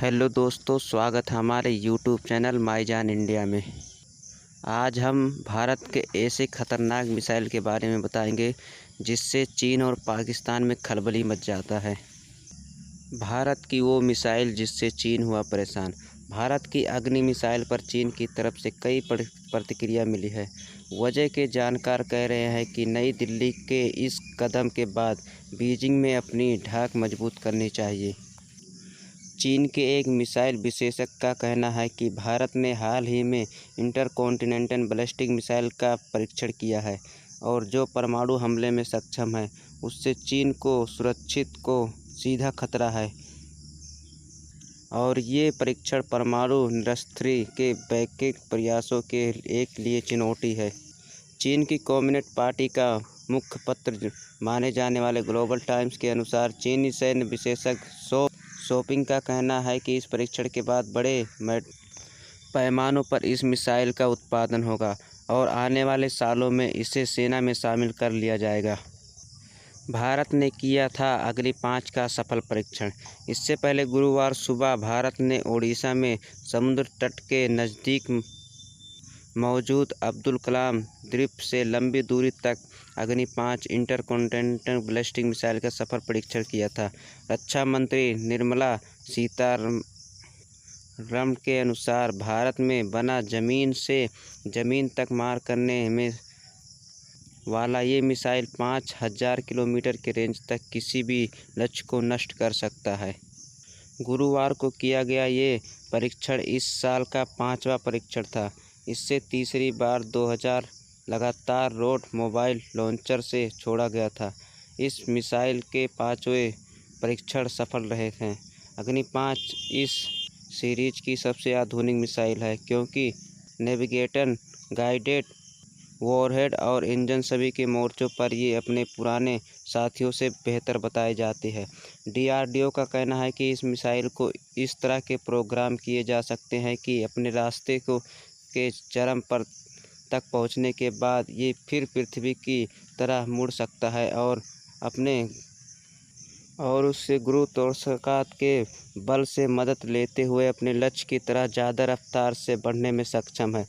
Hello दोस्तों, स्वागत है हमारे यूट्यूब चैनल माईजान इंडिया में। आज हम भारत के ऐसे ख़तरनाक मिसाइल के बारे में बताएंगे जिससे चीन और पाकिस्तान में खलबली मच जाता है। भारत की वो मिसाइल जिससे चीन हुआ परेशान। भारत की अग्नि मिसाइल पर चीन की तरफ से कई प्रतिक्रिया मिली है। वजह के जानकार कह रहे हैं कि नई दिल्ली के इस कदम के बाद बीजिंग में अपनी ढाक मजबूत करनी चाहिए। चीन के एक मिसाइल विशेषज्ञ का कहना है कि भारत ने हाल ही में इंटरकॉन्टिनेंटल बैलिस्टिक मिसाइल का परीक्षण किया है और जो परमाणु हमले में सक्षम है, उससे चीन को सुरक्षित को सीधा खतरा है और ये परीक्षण परमाणु निरस्त्री के वैश्विक प्रयासों के एक लिए चुनौती है। चीन की कम्युनिस्ट पार्टी का मुखपत्र माने जाने वाले ग्लोबल टाइम्स के अनुसार चीनी सैन्य विशेषज्ञ शॉपिंग का कहना है कि इस परीक्षण के बाद बड़े पैमानों पर इस मिसाइल का उत्पादन होगा और आने वाले सालों में इसे सेना में शामिल कर लिया जाएगा। भारत ने किया था अग्नि 5 का सफल परीक्षण। इससे पहले गुरुवार सुबह भारत ने ओडिशा में समुद्र तट के नज़दीक मौजूद अब्दुल कलाम द्वीप से लंबी दूरी तक अग्नि 5 इंटरकॉन्टिनेंटल बैलिस्टिक मिसाइल का सफल परीक्षण किया था। रक्षा मंत्री निर्मला सीतारमण के अनुसार भारत में बना ज़मीन से ज़मीन तक मार करने में वाला ये मिसाइल 5000 किलोमीटर के रेंज तक किसी भी लक्ष्य को नष्ट कर सकता है। गुरुवार को किया गया ये परीक्षण इस साल का 5वां परीक्षण था। इससे तीसरी बार 2000 लगातार रोड मोबाइल लॉन्चर से छोड़ा गया था। इस मिसाइल के 5वें परीक्षण सफल रहे थे। अग्नि 5 इस सीरीज की सबसे आधुनिक मिसाइल है क्योंकि नेविगेटर, गाइडेड वॉरहेड और इंजन सभी के मोर्चों पर ये अपने पुराने साथियों से बेहतर बताए जाते हैं। डीआरडीओ का कहना है कि इस मिसाइल को इस तरह के प्रोग्राम किए जा सकते हैं कि अपने रास्ते के चरम पर तक पहुंचने के बाद ये फिर पृथ्वी की तरह मुड़ सकता है और उससे गुरुत्वाकर्षण के बल से मदद लेते हुए अपने लक्ष्य की तरह ज़्यादा रफ्तार से बढ़ने में सक्षम है।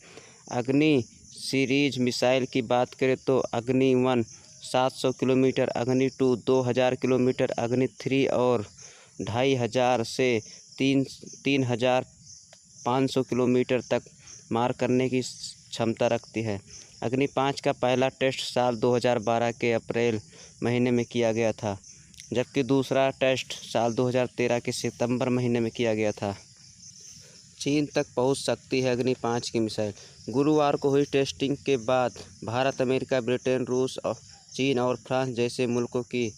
अग्नि सीरीज मिसाइल की बात करें तो अग्नि 1 700 किलोमीटर, अग्नि 2 2000 किलोमीटर, अग्नि 3 और 2500 से 3500 किलोमीटर तक मार करने की क्षमता रखती है। अग्नि 5 का पहला टेस्ट साल 2012 के अप्रैल महीने में किया गया था, जबकि दूसरा टेस्ट साल 2013 के सितंबर महीने में किया गया था। चीन तक पहुंच सकती है अग्नि 5 की मिसाइल। गुरुवार को हुई टेस्टिंग के बाद भारत, अमेरिका, ब्रिटेन, रूस, चीन और फ्रांस जैसे मुल्कों की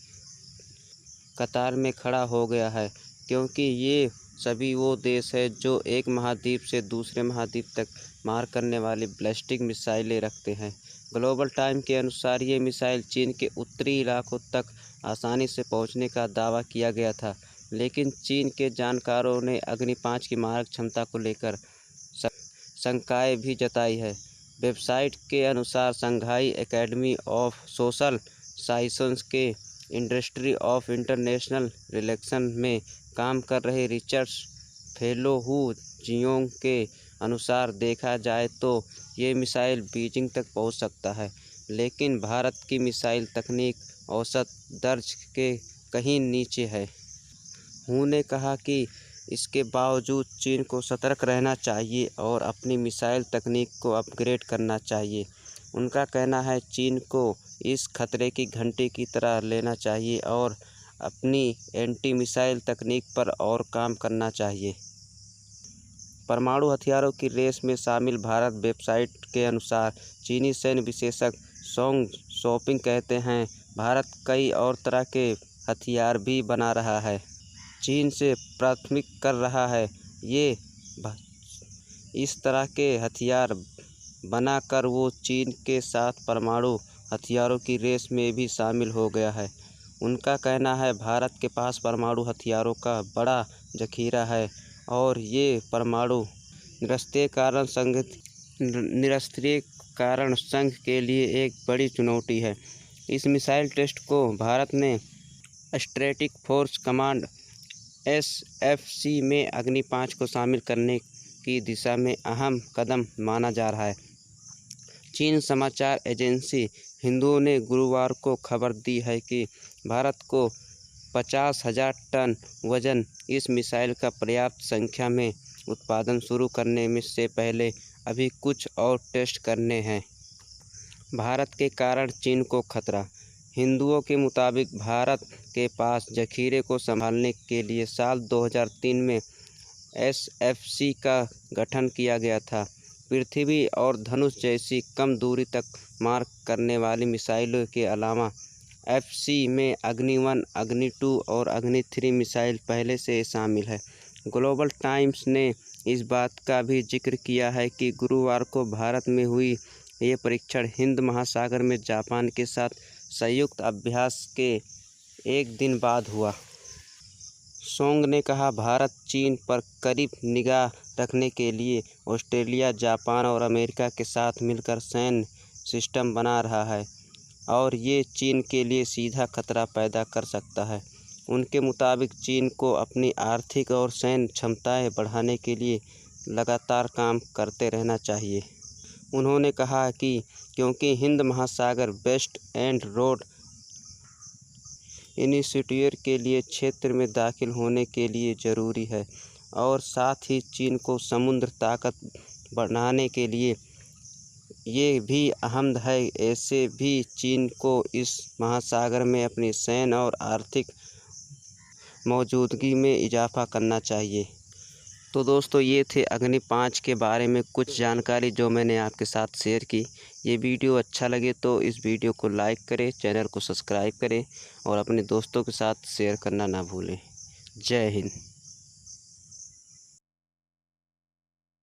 कतार में खड़ा हो गया है क्योंकि ये सभी वो देश हैं जो एक महाद्वीप से दूसरे महाद्वीप तक मार करने वाली बैलिस्टिक मिसाइलें रखते हैं। ग्लोबल टाइम के अनुसार ये मिसाइल चीन के उत्तरी इलाकों तक आसानी से पहुंचने का दावा किया गया था, लेकिन चीन के जानकारों ने अग्नि 5 की मारक क्षमता को लेकर शंकाएं भी जताई है। वेबसाइट के अनुसार Shanghai academy of social sciences के इंडस्ट्री ऑफ इंटरनेशनल रिलेशन में काम कर रहे रिचर्ड फेलो हू जियोंग के अनुसार देखा जाए तो ये मिसाइल बीजिंग तक पहुंच सकता है, लेकिन भारत की मिसाइल तकनीक औसत दर्ज के कहीं नीचे है। हू ने कहा कि इसके बावजूद चीन को सतर्क रहना चाहिए और अपनी मिसाइल तकनीक को अपग्रेड करना चाहिए। उनका कहना है चीन को इस खतरे की घंटी की तरह लेना चाहिए और अपनी एंटी मिसाइल तकनीक पर और काम करना चाहिए। परमाणु हथियारों की रेस में शामिल भारत वेबसाइट के अनुसार चीनी सैन्य विशेषज्ञ सोंग शॉपिंग कहते हैं, भारत कई और तरह के हथियार भी बना रहा है, चीन से प्राथमिक कर रहा है। ये इस तरह के हथियार बनाकर वो चीन के साथ परमाणु हथियारों की रेस में भी शामिल हो गया है। उनका कहना है भारत के पास परमाणु हथियारों का बड़ा जखीरा है और ये परमाणु निरस्त्रीय कारण संघ के लिए एक बड़ी चुनौती है। इस मिसाइल टेस्ट को भारत ने स्ट्रेटेजिक फोर्स कमांड SFC में अग्नि 5 को शामिल करने की दिशा में अहम कदम माना जा रहा है। चीन समाचार एजेंसी हिंदू ने गुरुवार को खबर दी है कि भारत को 50,000 टन वजन इस मिसाइल का पर्याप्त संख्या में उत्पादन शुरू करने में से पहले अभी कुछ और टेस्ट करने हैं। भारत के कारण चीन को खतरा। हिंदुओं के मुताबिक भारत के पास जखीरे को संभालने के लिए साल 2003 में SFC का गठन किया गया था। पृथ्वी और धनुष जैसी कम दूरी तक मार करने वाली मिसाइलों के अलावा FC में अग्नि 1, अग्नि 2 और अग्नि 3 मिसाइल पहले से शामिल है। ग्लोबल टाइम्स ने इस बात का भी जिक्र किया है कि गुरुवार को भारत में हुई ये परीक्षण हिंद महासागर में जापान के साथ संयुक्त अभ्यास के एक दिन बाद हुआ। सोंग ने कहा, भारत चीन पर करीब निगाह रखने के लिए ऑस्ट्रेलिया, जापान और अमेरिका के साथ मिलकर सैन्य सिस्टम बना रहा है और ये चीन के लिए सीधा खतरा पैदा कर सकता है। उनके मुताबिक चीन को अपनी आर्थिक और सैन्य क्षमताएं बढ़ाने के लिए लगातार काम करते रहना चाहिए। उन्होंने कहा कि क्योंकि हिंद महासागर बेल्ट एंड रोड इनिशिएटिव के लिए क्षेत्र में दाखिल होने के लिए ज़रूरी है और साथ ही चीन को समुद्र ताकत बढ़ाने के लिए ये भी अहम है। ऐसे भी चीन को इस महासागर में अपनी सैन्य और आर्थिक मौजूदगी में इजाफा करना चाहिए। तो दोस्तों, ये थे अग्नि 5 के बारे में कुछ जानकारी जो मैंने आपके साथ शेयर की। ये वीडियो अच्छा लगे तो इस वीडियो को लाइक करें, चैनल को सब्सक्राइब करें और अपने दोस्तों के साथ शेयर करना ना भूलें। जय हिंद।